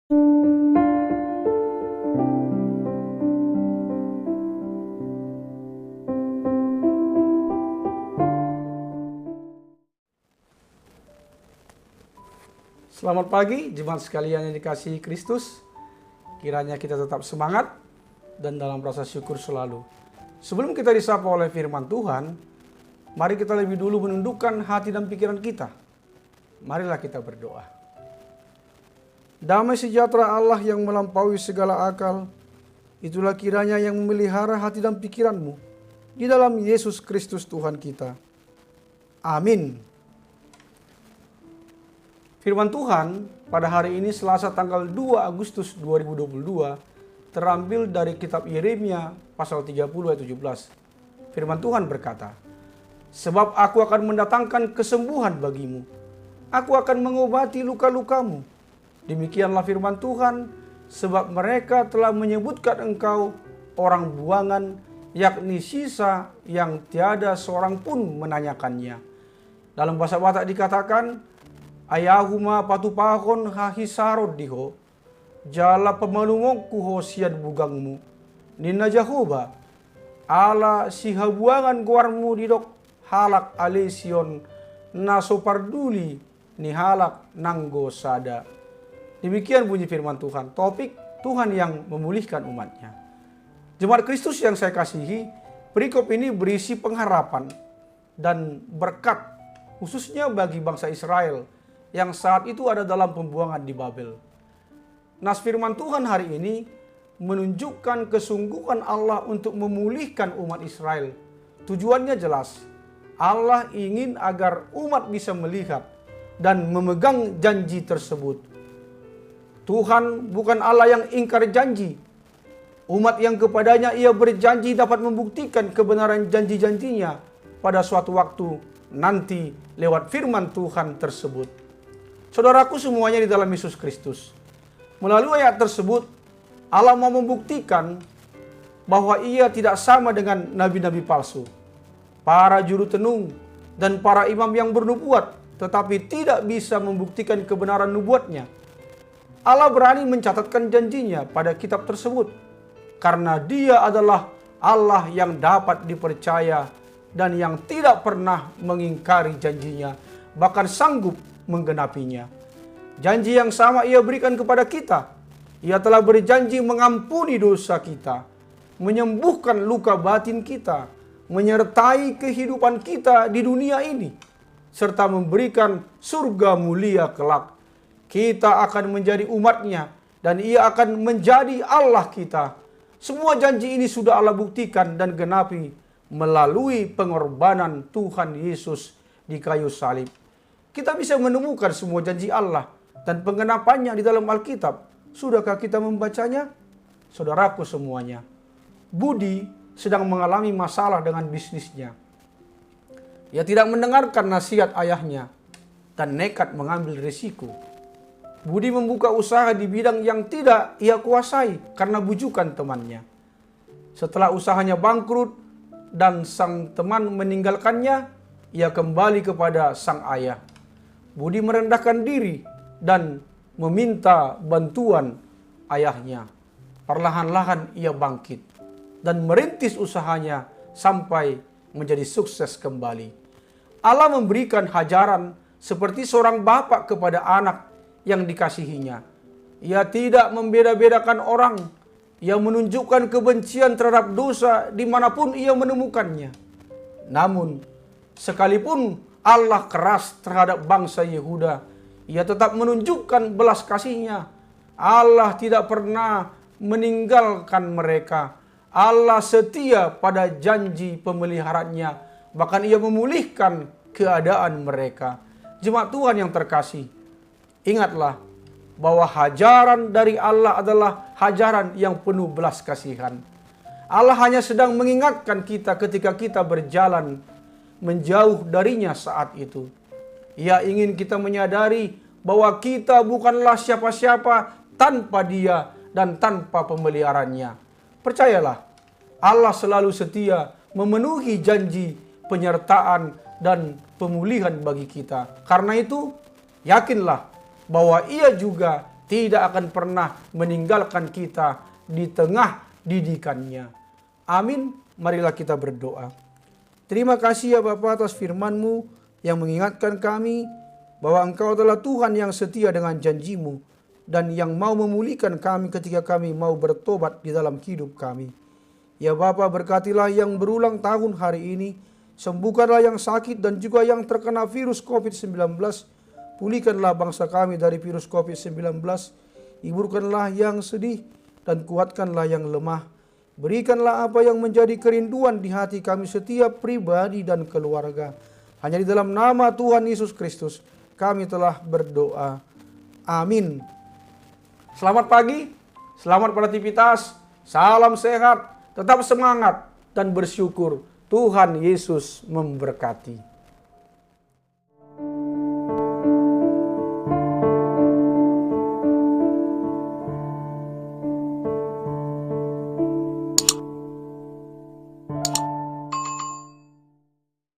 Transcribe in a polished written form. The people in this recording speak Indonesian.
Selamat pagi, jemaat sekalian yang dikasihi Kristus. Kiranya kita tetap semangat dan dalam rasa syukur selalu. Sebelum kita disapa oleh firman Tuhan, mari kita lebih dulu menundukkan hati dan pikiran kita. Marilah kita berdoa. Damai sejahtera Allah yang melampaui segala akal, itulah kiranya yang memelihara hati dan pikiranmu di dalam Yesus Kristus Tuhan kita. Amin. Firman Tuhan pada hari ini Selasa tanggal 2 Agustus 2022 terambil dari kitab Yeremia pasal 30 ayat 17. Firman Tuhan berkata, "Sebab aku akan mendatangkan kesembuhan bagimu. Aku akan mengobati luka-lukamu. Demikianlah firman Tuhan, sebab mereka telah menyebutkan engkau orang buangan, yakni sisa yang tiada seorang pun menanyakannya." Dalam bahasa Batak dikatakan, "Ayahuma patupahon hahisarod diho, jala pemalungokku ho siad bugangmu, nina Jahoba, ala sihabuangan guarmu didok halak alesion, naso parduli ni halak nanggo sada." Demikian bunyi firman Tuhan, topik Tuhan yang memulihkan umatnya. Jemaat Kristus yang saya kasihi, perikop ini berisi pengharapan dan berkat khususnya bagi bangsa Israel yang saat itu ada dalam pembuangan di Babel. Nas firman Tuhan hari ini menunjukkan kesungguhan Allah untuk memulihkan umat Israel. Tujuannya jelas, Allah ingin agar umat bisa melihat dan memegang janji tersebut. Tuhan bukan Allah yang ingkar janji. Umat yang kepadanya ia berjanji dapat membuktikan kebenaran janji-janjinya pada suatu waktu nanti lewat firman Tuhan tersebut. Saudaraku semuanya di dalam Yesus Kristus, melalui ayat tersebut Allah mau membuktikan bahwa ia tidak sama dengan nabi-nabi palsu, para juru tenung, dan para imam yang bernubuat tetapi tidak bisa membuktikan kebenaran nubuatnya. Allah berani mencatatkan janjinya pada kitab tersebut karena Dia adalah Allah yang dapat dipercaya dan yang tidak pernah mengingkari janjinya, bahkan sanggup menggenapinya. Janji yang sama ia berikan kepada kita. Ia telah berjanji mengampuni dosa kita, menyembuhkan luka batin kita, menyertai kehidupan kita di dunia ini, serta memberikan surga mulia kelak. Kita akan menjadi umatnya dan ia akan menjadi Allah kita. Semua janji ini sudah Allah buktikan dan genapi melalui pengorbanan Tuhan Yesus di kayu salib. Kita bisa menemukan semua janji Allah dan penggenapannya di dalam Alkitab. Sudahkah kita membacanya? Saudaraku semuanya, Budi sedang mengalami masalah dengan bisnisnya. Ia tidak mendengarkan nasihat ayahnya dan nekat mengambil risiko. Budi membuka usaha di bidang yang tidak ia kuasai karena bujukan temannya. Setelah usahanya bangkrut dan sang teman meninggalkannya, ia kembali kepada sang ayah. Budi merendahkan diri dan meminta bantuan ayahnya. Perlahan-lahan ia bangkit dan merintis usahanya sampai menjadi sukses kembali. Allah memberikan hajaran seperti seorang bapak kepada anak yang dikasihinya. Ia tidak membeda-bedakan orang. Ia menunjukkan kebencian terhadap dosa dimanapun ia menemukannya. Namun, sekalipun Allah keras terhadap bangsa Yehuda, ia tetap menunjukkan belas kasihnya. Allah tidak pernah meninggalkan mereka. Allah setia pada janji pemeliharaannya. Bahkan ia memulihkan keadaan mereka. Jemaat Tuhan yang terkasih, ingatlah bahwa hajaran dari Allah adalah hajaran yang penuh belas kasihan. Allah hanya sedang mengingatkan kita ketika kita berjalan menjauh darinya saat itu. Ia ingin kita menyadari bahwa kita bukanlah siapa-siapa tanpa Dia dan tanpa pemeliharaannya. Percayalah, Allah selalu setia memenuhi janji penyertaan dan pemulihan bagi kita. Karena itu, yakinlah bahwa Ia juga tidak akan pernah meninggalkan kita di tengah didikannya. Amin. Marilah kita berdoa. Terima kasih ya Bapa atas firman-Mu yang mengingatkan kami bahwa Engkau adalah Tuhan yang setia dengan janji-Mu dan yang mau memulihkan kami ketika kami mau bertobat di dalam hidup kami. Ya Bapa, berkatilah yang berulang tahun hari ini, sembuhkanlah yang sakit dan juga yang terkena virus COVID-19. Pulihkanlah bangsa kami dari virus COVID-19, hiburkanlah yang sedih dan kuatkanlah yang lemah. Berikanlah apa yang menjadi kerinduan di hati kami setiap pribadi dan keluarga. Hanya di dalam nama Tuhan Yesus Kristus kami telah berdoa. Amin. Selamat pagi, selamat beraktivitas, salam sehat, tetap semangat dan bersyukur. Tuhan Yesus memberkati.